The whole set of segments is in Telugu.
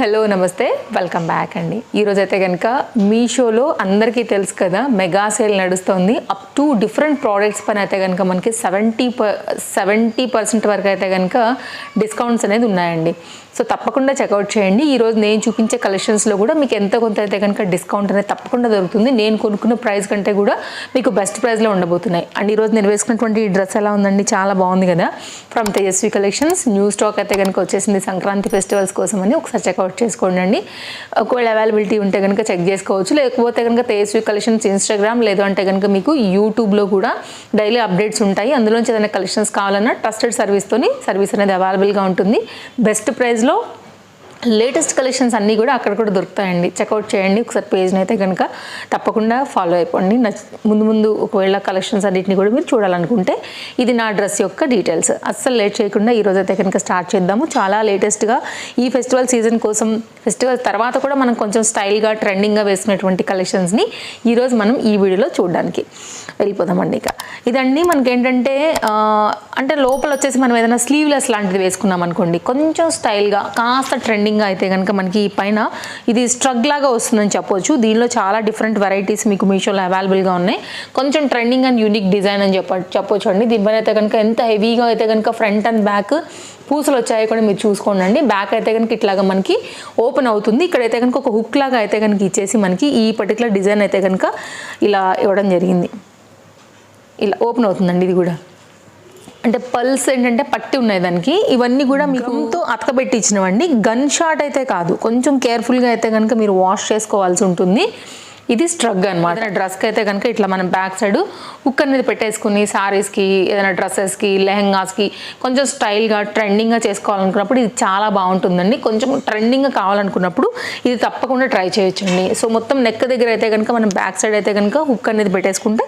హలో నమస్తే వెల్కమ్ బ్యాక్ అండి. ఈరోజు అయితే కనుక మీషోలో అందరికీ తెలుసు కదా మెగా సేల్ నడుస్తుంది. అప్ టు డిఫరెంట్ ప్రోడక్ట్స్ పైన అయితే కనుక మనకి 70% వరకు అయితే కనుక డిస్కౌంట్స్ అనేది ఉన్నాయండి. సో తప్పకుండా చెక్అవుట్ చేయండి. ఈరోజు నేను చూపించే కలెక్షన్స్లో కూడా మీకు ఎంత కొంత అయితే కనుక డిస్కౌంట్ అనేది తప్పకుండా దొరుకుతుంది. నేను కొనుక్కున్న ప్రైస్ కంటే కూడా మీకు బెస్ట్ ప్రైస్లో ఉండబోతున్నాయి. అండ్ ఈరోజు నేను వేసుకున్నటువంటి ఈ డ్రెస్ ఎలా ఉందండి, చాలా బాగుంది కదా. From Tejasvi collections new stock అయితే కనుక వచ్చేసింది సంక్రాంతి ఫెస్టివల్స్ కోసం అని. ఒకసారి చెక్అవుట్ చేసుకోండి అండి. ఒకవేళ అవైలబిలిటీ ఉంటే కనుక చెక్ చేసుకోవచ్చు. లేకపోతే కనుక తేజస్వి కలెక్షన్స్ ఇన్స్టాగ్రామ్ లేదు అంటే కనుక మీకు యూట్యూబ్లో కూడా డైలీ అప్డేట్స్ ఉంటాయి. అందులోంచి ఏదైనా కలెక్షన్స్ కావాలన్నా ట్రస్టెడ్ సర్వీస్ అనేది అవైలబుల్గా ఉంటుంది. బెస్ట్ ప్రైస్లో లేటెస్ట్ కలెక్షన్స్ అన్నీ కూడా అక్కడ కూడా దొరుకుతాయండి. చెక్అవుట్ చేయండి ఒకసారి పేజ్ని అయితే కనుక. తప్పకుండా ఫాలో అయిపోండి. ముందు ఒకవేళ కలెక్షన్స్ అన్నింటినీ కూడా మీరు చూడాలనుకుంటే ఇది నా డ్రెస్ యొక్క డీటెయిల్స్. అస్సలు లేట్ చేయకుండా ఈరోజు అయితే కనుక స్టార్ట్ చేద్దాము. చాలా లేటెస్ట్గా ఈ ఫెస్టివల్ సీజన్ కోసం, ఫెస్టివల్ తర్వాత కూడా మనం కొంచెం స్టైల్గా ట్రెండింగ్గా వేసుకునేటువంటి కలెక్షన్స్ని ఈరోజు మనం ఈ వీడియోలో చూడడానికి వెళ్ళిపోదామండి. ఇక ఇదండి మనకి ఏంటంటే అంటే లోపల వచ్చేసి మనం ఏదైనా స్లీవ్లెస్ లాంటిది వేసుకున్నాం అనుకోండి, కొంచెం స్టైల్గా కాస్త ట్రెండింగ్గా అయితే కనుక మనకి ఈ పైన ఇది స్ట్రగ్ లాగా వస్తుందని చెప్పొచ్చు. దీనిలో చాలా డిఫరెంట్ వెరైటీస్ మీకు మీషోలో అవైలబుల్గా ఉన్నాయి. కొంచెం ట్రెండింగ్ అండ్ యూనిక్ డిజైన్ అని చెప్పొచ్చు అండి. దీనిపైన అయితే కనుక ఎంత హెవీగా అయితే కనుక ఫ్రంట్ అండ్ బ్యాక్ పూసలు వచ్చాయి కూడా మీరు చూసుకోండి. బ్యాక్ అయితే కనుక ఇట్లాగా మనకి ఓపెన్ అవుతుంది. ఇక్కడైతే కనుక ఒక హుక్ లాగా అయితే కనుక ఇచ్చేసి మనకి ఈ పర్టికులర్ డిజైన్ అయితే కనుక ఇలా ఇవ్వడం జరిగింది. ఇలా ఓపెన్ అవుతుందండి. ఇది కూడా అంటే పల్స్ ఏంటంటే పట్టి ఉన్నాయి దానికి. ఇవన్నీ కూడా మీకు అతకబెట్టి ఇచ్చినవండి. గన్ షాట్ అయితే కాదు, కొంచెం కేర్ఫుల్గా అయితే కనుక మీరు వాష్ చేసుకోవాల్సి ఉంటుంది. ఇది స్ట్రగ్ అనమాట. డ్రెస్కి అయితే కనుక ఇట్లా మనం బ్యాక్ సైడ్ హుక్ అనేది పెట్టేసుకుని సారీస్కి, ఏదైనా డ్రెస్సెస్కి, లెహెంగాస్కి కొంచెం స్టైల్గా ట్రెండింగ్గా చేసుకోవాలనుకున్నప్పుడు ఇది చాలా బాగుంటుందండి. కొంచెం ట్రెండింగ్గా కావాలనుకున్నప్పుడు ఇది తప్పకుండా ట్రై చేయొచ్చండి. సో మొత్తం నెక్ దగ్గర అయితే కనుక మనం బ్యాక్ సైడ్ అయితే కనుక హుక్ అనేది పెట్టేసుకుంటే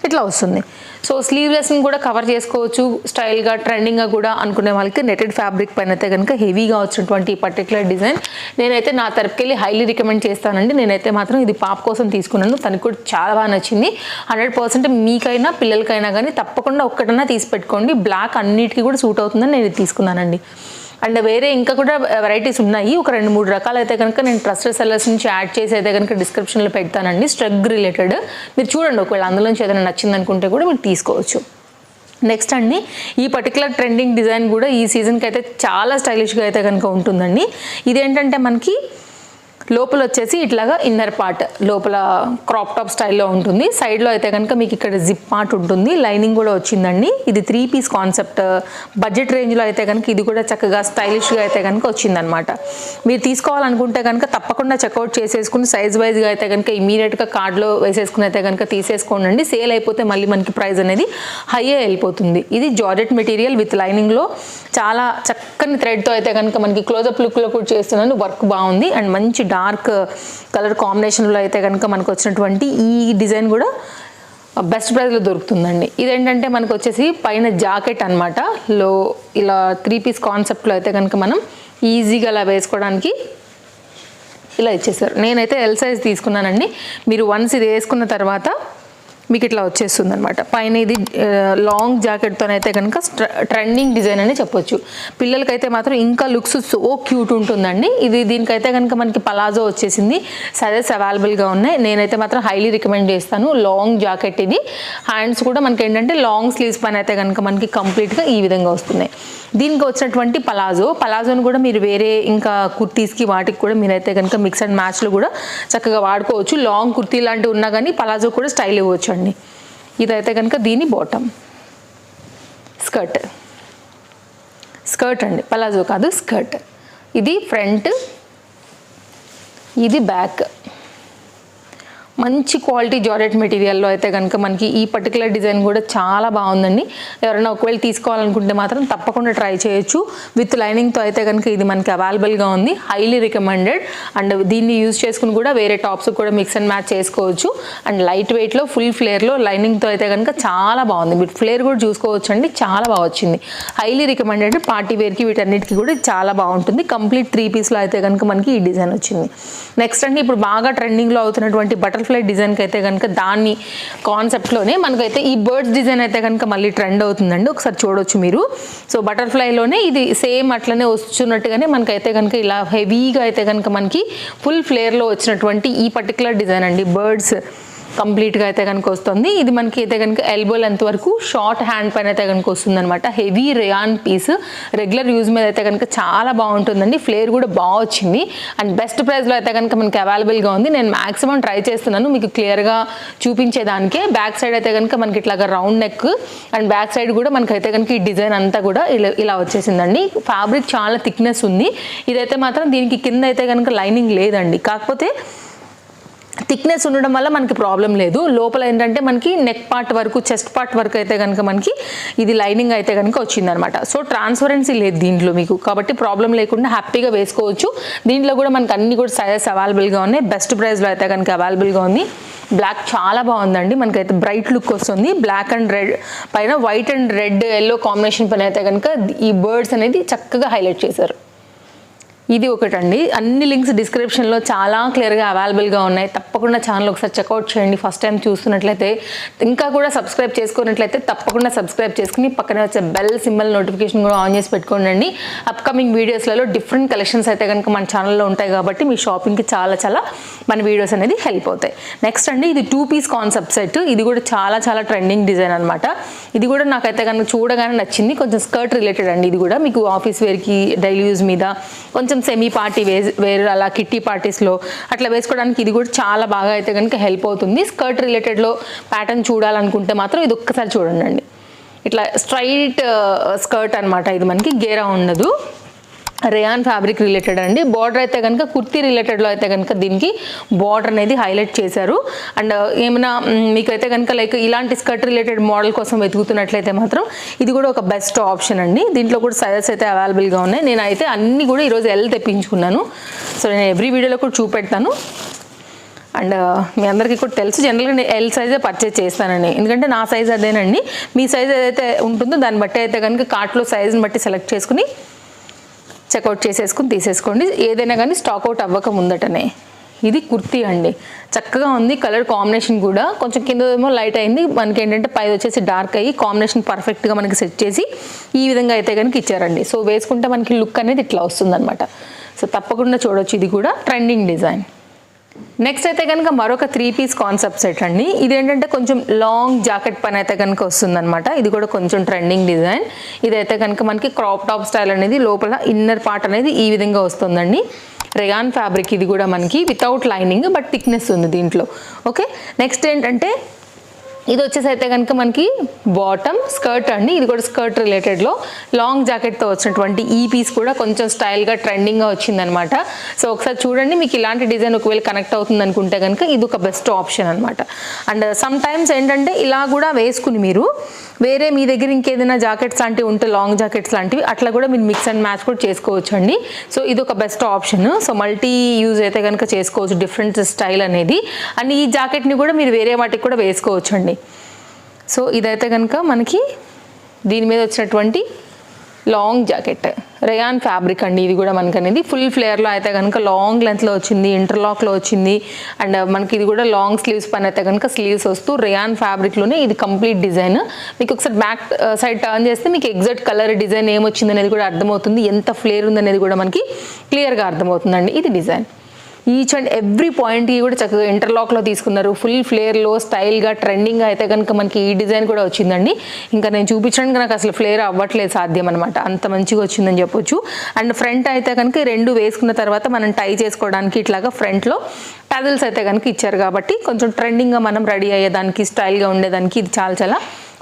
ఇట్లా వస్తుంది. సో స్లీవ్లెస్ని కూడా కవర్ చేసుకోవచ్చు స్టైల్గా ట్రెండింగ్గా కూడా అనుకునే వాళ్ళకి. నెటెడ్ ఫ్యాబ్రిక్ పైన అయితే కనుక హెవీగా వచ్చినటువంటి ఈ పర్టికులర్ డిజైన్ నేనైతే నా తరపుకెళ్ళి హైలీ రికమెండ్ చేస్తానండి. నేనైతే మాత్రం ఇది పాప కోసం తీసుకున్నాను. తనకు కూడా చాలా బాగా నచ్చింది. 100% మీకైనా పిల్లలకైనా కానీ తప్పకుండా ఒక్కటన్నా తీసి పెట్టుకోండి. బ్లాక్ అన్నిటికీ కూడా సూట్ అవుతుందని నేను ఇది తీసుకున్నానండి. అండ్ వేరే ఇంకా కూడా వెరైటీస్ ఉన్నాయి. ఒక 2-3 రకాలు అయితే కనుక నేను ట్రస్టెడ్ సెల్లర్స్ నుంచి యాడ్ చేసి అయితే కనుక డిస్క్రిప్షన్లో పెడతానండి. స్ట్రగ్ రిలేటెడ్ మీరు చూడండి. ఒకవేళ అందులోంచి ఏదైనా నచ్చింది అనుకుంటే కూడా మీరు తీసుకోవచ్చు. నెక్స్ట్ అండి, ఈ పర్టికులర్ ట్రెండింగ్ డిజైన్ కూడా ఈ సీజన్కి అయితే చాలా స్టైలిష్గా అయితే కనుక ఉంటుందండి. ఇదేంటంటే మనకి లోపల వచ్చేసి ఇట్లాగా ఇన్నర్ పార్ట్ లోపల క్రాప్ టాప్ స్టైల్లో ఉంటుంది. సైడ్లో అయితే కనుక మీకు ఇక్కడ జిప్ పార్ట్ ఉంటుంది. లైనింగ్ కూడా వచ్చిందండి. ఇది 3 పీస్ కాన్సెప్ట్. బడ్జెట్ రేంజ్లో అయితే కనుక ఇది కూడా చక్కగా స్టైలిష్గా అయితే కనుక వచ్చిందనమాట. మీరు తీసుకోవాలనుకుంటే కనుక తప్పకుండా చెక్అవుట్ చేసేసుకుని సైజ్ వైజ్గా అయితే కనుక ఇమీడియట్గా కార్డ్లో వేసేసుకుని అయితే కనుక తీసేసుకోండి. సేల్ అయిపోతే మళ్ళీ మనకి ప్రైస్ అనేది హైయే వెళ్ళిపోతుంది. ఇది జార్జెట్ మెటీరియల్ విత్ లైనింగ్లో చాలా చక్కని థ్రెడ్తో అయితే కనుక మనకి క్లోజప్ లుక్లో కూడా చేస్తున్నాను. వర్క్ బాగుంది. అండ్ మంచి డార్క్ కలర్ కాంబినేషన్లో అయితే కనుక మనకు వచ్చినటువంటి ఈ డిజైన్ కూడా బెస్ట్ ప్రైస్లో దొరుకుతుందండి. ఇదేంటంటే మనకు వచ్చేసి పైన జాకెట్ అనమాట. ఇలా 3 పీస్ కాన్సెప్ట్లో అయితే కనుక మనం ఈజీగా అలా వేసుకోవడానికి ఇలా ఇచ్చేసారు. నేనైతే ఎల్ సైజ్ తీసుకున్నానండి. మీరు వన్స్ ఇది వేసుకున్న తర్వాత మీకు ఇట్లా వచ్చేస్తుంది అనమాట. పైన ఇది లాంగ్ జాకెట్తోనైతే కనుక ట్రెండింగ్ డిజైన్ అని చెప్పొచ్చు. పిల్లలకైతే మాత్రం ఇంకా లుక్స్ సో క్యూట్ ఉంటుందండి. దీనికైతే కనుక మనకి పలాజో వచ్చేసింది. సైజెస్ అవైలబుల్గా ఉన్నాయి. నేనైతే మాత్రం హైలీ రికమెండ్ చేస్తాను. లాంగ్ జాకెట్ ఇది. హ్యాండ్స్ కూడా మనకి ఏంటంటే లాంగ్ స్లీవ్స్ పైన అయితే కనుక మనకి కంప్లీట్గా ఈ విధంగా వస్తున్నాయి. దీనికి వచ్చినటువంటి పలాజోని కూడా మీరు వేరే ఇంకా కుర్తీస్కి వాటికి కూడా మీరైతే కనుక మిక్స్ అండ్ మ్యాచ్లో కూడా చక్కగా వాడుకోవచ్చు. లాంగ్ కుర్తీ లాంటివి ఉన్నా కానీ పలాజో కూడా స్టైల్ ఇవ్వచ్చు అండి. ఇదైతే కనుక దీని బాటమ్ స్కర్ట్ అండి, పలాజో కాదు స్కర్ట్. ఇది ఫ్రంట్, ఇది బ్యాక్. మంచి క్వాలిటీ జార్జెట్ మెటీరియల్లో అయితే కనుక మనకి ఈ పర్టికులర్ డిజైన్ కూడా చాలా బాగుందండి. ఎవరైనా ఒకవేళ తీసుకోవాలనుకుంటే మాత్రం తప్పకుండా ట్రై చేయొచ్చు. విత్ లైనింగ్తో అయితే కనుక ఇది మనకి అవైలబుల్గా ఉంది. Highly recommended. అండ్ దీన్ని యూజ్ చేసుకుని కూడా వేరే టాప్స్ కూడా మిక్స్ అండ్ మ్యాచ్ చేసుకోవచ్చు. అండ్ లైట్ వెయిట్లో ఫుల్ ఫ్లేర్లో లైనింగ్తో అయితే కనుక చాలా బాగుంది. మీరు ఫ్లేర్ కూడా చూసుకోవచ్చు అండి, చాలా బాగా వచ్చింది. Highly recommended. పార్టీ వేర్కి వీటన్నిటికీ కూడా చాలా బాగుంటుంది. కంప్లీట్ 3 పీస్లో అయితే కనుక మనకి ఈ డిజైన్ వచ్చింది. నెక్స్ట్ అండి, ఇప్పుడు బాగా ట్రెండింగ్లో అవుతున్నటువంటి బటర్ఫ్లై బటర్ఫ్లై డిజైన్కి అయితే కనుక దాన్ని కాన్సెప్ట్లోనే మనకైతే ఈ బర్డ్స్ డిజైన్ అయితే కనుక మళ్ళీ ట్రెండ్ అవుతుందండి, ఒకసారి చూడొచ్చు మీరు. సో బటర్ఫ్లైలోనే ఇది సేమ్ అట్లనే వస్తున్నట్టుగానే మనకైతే కనుక ఇలా హెవీగా అయితే కనుక మనకి ఫుల్ ఫ్లేర్లో వచ్చినటువంటి ఈ పర్టికులర్ డిజైన్ అండి, బర్డ్స్ కంప్లీట్గా అయితే కనుక వస్తుంది. ఇది మనకి అయితే కనుక ఎల్బో లెంత్ వరకు షార్ట్ హ్యాండ్ పైన అయితే కనుక వస్తుంది అనమాట. Heavy rayon piece, regular use మీద అయితే కనుక చాలా బాగుంటుందండి. ఫ్లేర్ కూడా బాగా వచ్చింది అండ్ బెస్ట్ ప్రైస్లో అయితే కనుక మనకి అవైలబుల్గా ఉంది. నేను మ్యాక్సిమం ట్రై చేస్తున్నాను మీకు క్లియర్గా చూపించేదానికే. బ్యాక్ సైడ్ అయితే కనుక మనకి ఇట్లాగా round neck and back side కూడా మనకి అయితే కనుక ఈ డిజైన్ అంతా కూడా ఇలా వచ్చేసిందండి. ఫ్యాబ్రిక్ చాలా థిక్నెస్ ఉంది. ఇదైతే మాత్రం దీనికి కింద అయితే కనుక లైనింగ్ లేదండి, కాకపోతే థిక్నెస్ ఉండడం వల్ల మనకి ప్రాబ్లం లేదు. లోపల ఏంటంటే మనకి నెక్ పార్ట్ వరకు, చెస్ట్ పార్ట్ వరకు అయితే కనుక మనకి ఇది లైనింగ్ అయితే కనుక వచ్చిందనమాట. సో ట్రాన్స్పరెన్సీ లేదు దీంట్లో మీకు, కాబట్టి ప్రాబ్లం లేకుండా హ్యాపీగా వేసుకోవచ్చు. దీంట్లో కూడా మనకి అన్ని కూడా సైజెస్ అవైలబుల్గా ఉన్నాయి. బెస్ట్ ప్రైస్లో అయితే కనుక అవైలబుల్గా ఉంది. బ్లాక్ చాలా బాగుందండి, మనకైతే బ్రైట్ లుక్ వస్తుంది. బ్లాక్ అండ్ రెడ్ పైన white and red yellow combination పైన అయితే కనుక ఈ బర్డ్స్ అనేది చక్కగా హైలైట్ చేశారు. ఇది ఒకటండి. అన్ని లింక్స్ డిస్క్రిప్షన్లో చాలా క్లియర్గా అవైలబుల్గా ఉన్నాయి. తప్పకుండా ఛానల్ ఒకసారి చెక్అవుట్ చేయండి. ఫస్ట్ టైం చూస్తున్నట్లయితే, ఇంకా కూడా సబ్స్క్రైబ్ చేసుకున్నట్లయితే తప్పకుండా సబ్స్క్రైబ్ చేసుకుని పక్కనే వచ్చే బెల్ సింబల్ నోటిఫికేషన్ కూడా ఆన్ చేసి పెట్టుకోండి. అప్కమింగ్ వీడియోస్లలో డిఫరెంట్ కలెక్షన్స్ అయితే కనుక మన ఛానల్లో ఉంటాయి కాబట్టి మీ షాపింగ్కి చాలా చాలా మన వీడియోస్ అనేది హెల్ప్ అవుతాయి. నెక్స్ట్ అండి, ఇది 2 పీస్ కాన్సెప్ట్ సెట్. ఇది కూడా చాలా చాలా ట్రెండింగ్ డిజైన్ అనమాట. ఇది కూడా నాకైతే కనుక చూడగానే నచ్చింది. కొంచెం స్కర్ట్ రిలేటెడ్ అండి. ఇది కూడా మీకు ఆఫీస్ వేర్కి, డైలీ యూజ్ మీద, కొంచెం సెమీ పార్టీ వేర్ అలా కిట్టి పార్టీస్లో అట్లా వేసుకోవడానికి ఇది కూడా చాలా బాగా అయితే కనుక హెల్ప్ అవుతుంది. స్కర్ట్ రిలేటెడ్లో ప్యాటర్న్ చూడాలనుకుంటే మాత్రం ఇది ఒక్కసారి చూడండి. ఇట్లా స్ట్రైట్ స్కర్ట్ అనమాట. ఇది మనకి గేరా ఉండదు. రేయాన్ ఫ్యాబ్రిక్ రిలేటెడ్ అండి. బార్డర్ అయితే కనుక కుర్తీ రిలేటెడ్లో అయితే కనుక దీనికి బార్డర్ అనేది హైలైట్ చేశారు. అండ్ ఏమైనా మీకైతే కనుక లైక్ ఇలాంటి స్కర్ట్ రిలేటెడ్ మోడల్ కోసం వెతుకుతున్నట్లయితే మాత్రం ఇది కూడా ఒక బెస్ట్ ఆప్షన్ అండి. దీంట్లో కూడా సైజెస్ అయితే అవైలబుల్గా ఉన్నాయి. నేనైతే అన్నీ కూడా ఈరోజు ఎల్ తెప్పించుకున్నాను. సో నేను ఎవ్రీ వీడియోలో కూడా చూపెడతాను. అండ్ మీ అందరికీ కూడా తెలుసు, జనరల్గా నేను ఎల్ సైజే పర్చేజ్ చేస్తానని, ఎందుకంటే నా సైజ్ అదేనండి. మీ సైజ్ ఏదైతే ఉంటుందో దాన్ని బట్టి అయితే కనుక కార్ట్లో సైజ్ని బట్టి సెలెక్ట్ చేసుకుని చెక్అవుట్ చేసేసుకుని తీసేసుకోండి. ఏదైనా కానీ స్టాక్అవుట్ అవ్వక ముందటనే. ఇది కుర్తీ అండి, చక్కగా ఉంది. కలర్ కాంబినేషన్ కూడా కొంచెం కింద ఏమో లైట్ అయింది, మనకి ఏంటంటే పై వచ్చేసి డార్క్ అయ్యి కాంబినేషన్ పర్ఫెక్ట్గా మనకి సెట్ చేసి ఈ విధంగా అయితే కనుక ఇచ్చారండి. సో వేసుకుంటే మనకి లుక్ అనేది ఇట్లా వస్తుందన్నమాట. సో తప్పకుండా చూడొచ్చు. ఇది కూడా ట్రెండింగ్ డిజైన్. నెక్స్ట్ అయితే కనుక మరొక 3 పీస్ కాన్సెప్ట్ సెట్ అండి. ఇదేంటంటే కొంచెం లాంగ్ జాకెట్ పైన అయితే కనుక వస్తుందన్నమాట. ఇది కూడా కొంచెం ట్రెండింగ్ డిజైన్. ఇదైతే కనుక మనకి క్రాప్ టాప్ స్టైల్ అనేది, లోపల ఇన్నర్ పార్ట్ అనేది ఈ విధంగా వస్తుందండి. Rayon fabric. ఇది కూడా మనకి వితౌట్ లైనింగ్ బట్ థిక్నెస్ ఉంది దీంట్లో. ఓకే, నెక్స్ట్ ఏంటంటే ఇది వచ్చేసి అయితే కనుక మనకి బాటమ్ స్కర్ట్ అండి. ఇది కూడా స్కర్ట్ రిలేటెడ్లో లాంగ్ జాకెట్తో వచ్చినటువంటి ఈ పీస్ కూడా కొంచెం స్టైల్గా ట్రెండింగ్గా వచ్చిందనమాట. సో ఒకసారి చూడండి, మీకు ఇలాంటి డిజైన్ ఒకవేళ కనెక్ట్ అవుతుంది అనుకుంటే కనుక ఇది ఒక బెస్ట్ ఆప్షన్ అనమాట. అండ్ సమ్ టైమ్స్ ఏంటంటే ఇలా కూడా వేసుకుని మీరు వేరే మీ దగ్గర ఇంకేదైనా జాకెట్స్ లాంటివి ఉంటే, లాంగ్ జాకెట్స్ లాంటివి అట్లా కూడా మీరు మిక్స్ అండ్ మ్యాచ్ కూడా చేసుకోవచ్చు అండి. సో ఇది ఒక best option. So multi use అయితే కనుక చేసుకోవచ్చు, డిఫరెంట్ స్టైల్ అనేది. అండ్ ఈ జాకెట్ని కూడా మీరు వేరే వాటికి కూడా వేసుకోవచ్చు అండి. సో ఇదైతే కనుక మనకి దీని మీద వచ్చినటువంటి లాంగ్ జాకెట్, రేయాన్ ఫ్యాబ్రిక్ అండి. ఇది కూడా మనకి అనేది ఫుల్ ఫ్లేర్లో అయితే కనుక లాంగ్ లెంత్లో వచ్చింది, ఇంటర్లాక్లో వచ్చింది. అండ్ మనకి ఇది కూడా లాంగ్ స్లీవ్స్ పైన అయితే కనుక స్లీవ్స్ వస్తూ రేయాన్ ఫ్యాబ్రిక్లోనే ఇది కంప్లీట్ డిజైన్. మీకు ఒకసారి బ్యాక్ సైడ్ టర్న్ చేస్తే మీకు ఎగ్జాక్ట్ కలర్ డిజైన్ ఏమొచ్చింది అనేది కూడా అర్థమవుతుంది, ఎంత ఫ్లేర్ ఉందనేది కూడా మనకి క్లియర్గా అర్థమవుతుందండి. ఇది డిజైన్. ఈచ్ అండ్ ఎవ్రీ పాయింట్కి కూడా చక్కగా ఇంటర్లాక్లో తీసుకున్నారు. ఫుల్ ఫ్లేర్లో స్టైల్గా ట్రెండింగ్గా అయితే కనుక మనకి ఈ డిజైన్ కూడా వచ్చిందండి. ఇంకా నేను చూపించడానికి నాకు అసలు ఫ్లేర్ అవ్వట్లేదు సాధ్యం అనమాట, అంత మంచిగా వచ్చిందని చెప్పొచ్చు. అండ్ ఫ్రంట్ అయితే కనుక రెండు వేసుకున్న తర్వాత మనం టై చేసుకోవడానికి ఇట్లాగా ఫ్రంట్లో టజల్స్ అయితే కనుక ఇచ్చారు కాబట్టి కొంచెం ట్రెండింగ్గా మనం రెడీ అయ్యేదానికి, స్టైల్గా ఉండేదానికి ఇది చాలా చాలా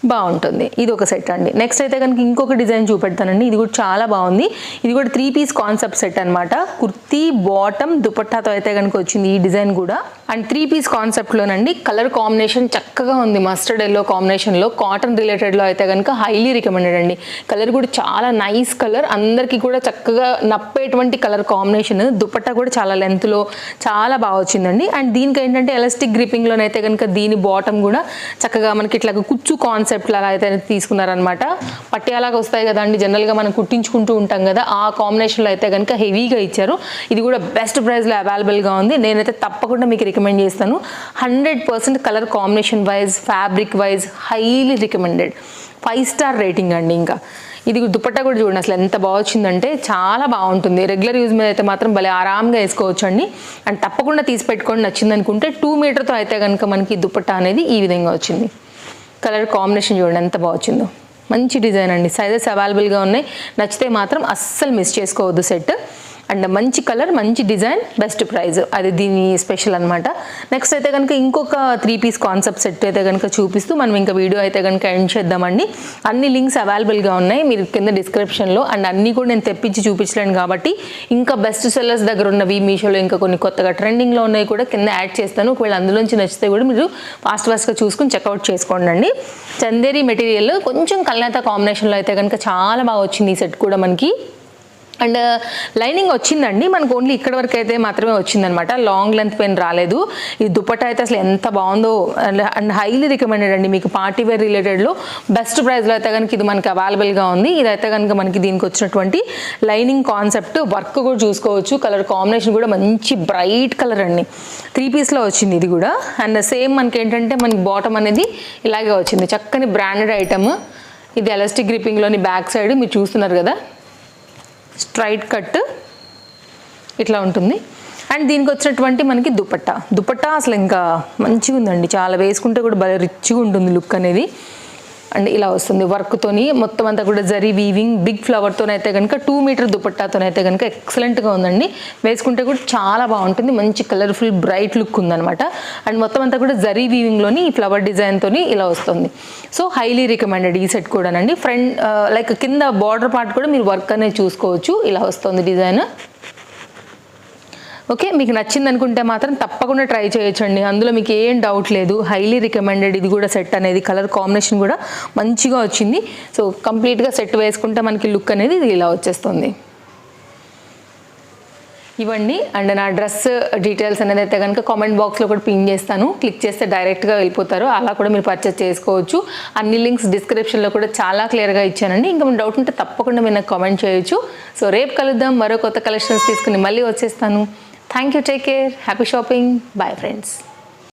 బాగుంటుంది. ఇది ఒక సెట్ అండి. నెక్స్ట్ అయితే కనుక ఇంకొక డిజైన్ చూపెడతానండి. ఇది కూడా చాలా బాగుంది. ఇది కూడా 3 పీస్ కాన్సెప్ట్ సెట్ అనమాట. కుర్తీ, బాటమ్, దుపట్టాతో అయితే కనుక వచ్చింది ఈ డిజైన్ కూడా. అండ్ 3 పీస్ కాన్సెప్ట్లోనండి కలర్ కాంబినేషన్ చక్కగా ఉంది. మస్టర్డ్ ఎల్లో కాంబినేషన్లో, కాటన్ రిలేటెడ్లో అయితే కనుక హైలీ రికమెండెడ్ అండి. కలర్ కూడా చాలా నైస్ కలర్, అందరికీ కూడా చక్కగా నప్పేటువంటి కలర్ కాంబినేషన్. దుపట్టా కూడా చాలా లెంత్లో చాలా బాగా వచ్చిందండి. అండ్ దీనికి ఏంటంటే ఎలాస్టిక్ గ్రిప్పింగ్లోనైతే కనుక దీని బాటమ్ కూడా చక్కగా మనకి ఇట్లా కుచ్చు కాన్సెప్ట్ కాన్సెప్ట్ అలా అయితే తీసుకున్నారనమాట. పట్యాలాగా వస్తాయి కదా అండి, జనరల్గా మనం కుట్టించుకుంటూ ఉంటాం కదా, ఆ కాంబినేషన్లో అయితే కనుక హెవీగా ఇచ్చారు. ఇది కూడా బెస్ట్ ప్రైస్లో అవైలబుల్గా ఉంది. నేనైతే తప్పకుండా మీకు రికమెండ్ చేస్తాను. 100% colour combination wise, fabric wise highly recommended. 5 star rating అండి. ఇంకా ఇది దుపట్టా కూడా చూడండి అసలు ఎంత బాగా వచ్చిందంటే చాలా బాగుంటుంది. రెగ్యులర్ యూజ్ మీద అయితే మాత్రం భలే ఆరాంగా వేసుకోవచ్చు అండి. అండ్ తప్పకుండా తీసి పెట్టుకోండి నచ్చింది అనుకుంటే. 2 మీటర్తో అయితే కనుక మనకి దుపట్టా అనేది ఈ విధంగా వచ్చింది. కలర్ కాంబినేషన్ చూడండి ఎంత బాగా వచ్చిందో. మంచి డిజైన్ అండి. సైజెస్ అవైలబుల్గా ఉన్నాయి. నచ్చితే మాత్రం అస్సలు మిస్ చేసుకోవద్దు సెట్. అండ్ మంచి కలర్, మంచి డిజైన్, బెస్ట్ ప్రైస్, అది దీని స్పెషల్ అనమాట. నెక్స్ట్ అయితే కనుక ఇంకొక 3 పీస్ కాన్సెప్ట్ సెట్ అయితే కనుక చూపిస్తూ మనం ఇంకా వీడియో అయితే కనుక ఎండ్ చేద్దామండి. అన్ని లింక్స్ అవైలబుల్గా ఉన్నాయి మీరు కింద డిస్క్రిప్షన్లో. అండ్ అన్నీ కూడా నేను తెప్పించి చూపించలేను కాబట్టి ఇంకా బెస్ట్ సెల్లర్స్ దగ్గర ఉన్నవి, మీషోలో ఇంకా కొన్ని కొత్తగా ట్రెండింగ్లో ఉన్నాయి కూడా కింద యాడ్ చేస్తాను. ఒకవేళ అందులోంచి నచ్చితే కూడా మీరు ఫాస్ట్గా చూసుకుని చెక్అవుట్ చేసుకోండి అండి. చందేరి మెటీరియల్ కొంచెం కల్నేత కాంబినేషన్లో అయితే కనుక చాలా బాగా వచ్చింది ఈ సెట్ కూడా మనకి. అండ్ లైనింగ్ వచ్చిందండి మనకు, ఓన్లీ ఇక్కడ వరకు అయితే మాత్రమే వచ్చిందనమాట. లాంగ్ లెంత్ పెయిన్ రాలేదు. ఈ దుపట్టా అయితే అసలు ఎంత బాగుందో. అండ్ హైలీ రికమెండెడ్ అండి మీకు పార్టీ వేర్ రిలేటెడ్లో బెస్ట్ ప్రైస్లో అయితే కనుక ఇది మనకి అవైలబుల్గా ఉంది. ఇదైతే కనుక మనకి దీనికి వచ్చినటువంటి లైనింగ్ కాన్సెప్ట్ వర్క్ కూడా చూసుకోవచ్చు. కలర్ కాంబినేషన్ కూడా మంచి బ్రైట్ కలర్ అండి. 3 పీస్లో వచ్చింది ఇది కూడా. అండ్ సేమ్ మనకి ఏంటంటే మనకి బాటమ్ అనేది ఇలాగే వచ్చింది. చక్కని బ్రాండెడ్ ఐటమ్. ఇది ఎలాస్టిక్ గ్రిప్పింగ్లోని బ్యాక్ సైడ్ మీరు చూస్తున్నారు కదా, స్ట్రైట్ కట్ ఇట్లా ఉంటుంది. అండ్ దీనికి వచ్చినటువంటి మనకి దుపట్టా అసలు ఇంకా మంచిగా ఉందండి. చాలా వేసుకుంటే కూడా బాగా రిచ్గా ఉంటుంది లుక్ అనేది. అండ్ ఇలా వస్తుంది వర్క్తోని మొత్తం అంతా కూడా జరీ వీవింగ్, బిగ్ ఫ్లవర్తోనైతే కనుక 2 మీటర్ దుపట్టాతోనైతే కనుక ఎక్సలెంట్గా ఉందండి. వేసుకుంటే కూడా చాలా బాగుంటుంది. మంచి కలర్ఫుల్ బ్రైట్ లుక్ ఉందనమాట. అండ్ మొత్తం అంతా కూడా జరీ వీవింగ్లోని ఈ ఫ్లవర్ డిజైన్తోని ఇలా వస్తుంది. సో హైలీ రికమెండెడ్ ఈ సెట్ కూడానండి. ఫ్రంట్ లైక్ కింద బార్డర్ పార్ట్ కూడా మీరు వర్క్ అనేది చూసుకోవచ్చు. ఇలా వస్తుంది డిజైన్. ఓకే, మీకు నచ్చింది అనుకుంటే మాత్రం తప్పకుండా ట్రై చేయొచ్చండి. అందులో మీకు ఏం డౌట్ లేదు. హైలీ రికమెండెడ్ ఇది కూడా సెట్ అనేది. కలర్ కాంబినేషన్ కూడా మంచిగా వచ్చింది. సో కంప్లీట్గా సెట్ వేసుకుంటే మనకి లుక్ అనేది ఇది ఇలా వచ్చేస్తుంది. ఇవ్వండి. అండ్ నా డ్రెస్ డీటెయిల్స్ అనేది అయితే కనుక కామెంట్ బాక్స్లో కూడా పిన్ చేస్తాను. క్లిక్ చేస్తే డైరెక్ట్గా వెళ్ళిపోతారు. అలా కూడా మీరు పర్చేస్ చేసుకోవచ్చు. అన్ని లింక్స్ డిస్క్రిప్షన్లో కూడా చాలా క్లియర్గా ఇచ్చానండి. ఇంకా మీరు డౌట్ ఉంటే తప్పకుండా మీరు నాకు కామెంట్ చేయొచ్చు. సో రేపు కలుద్దాం. మరో కొత్త కలెక్షన్స్ తీసుకుని మళ్ళీ వచ్చేస్తాను. Thank you. Take care. Happy shopping. Bye friends.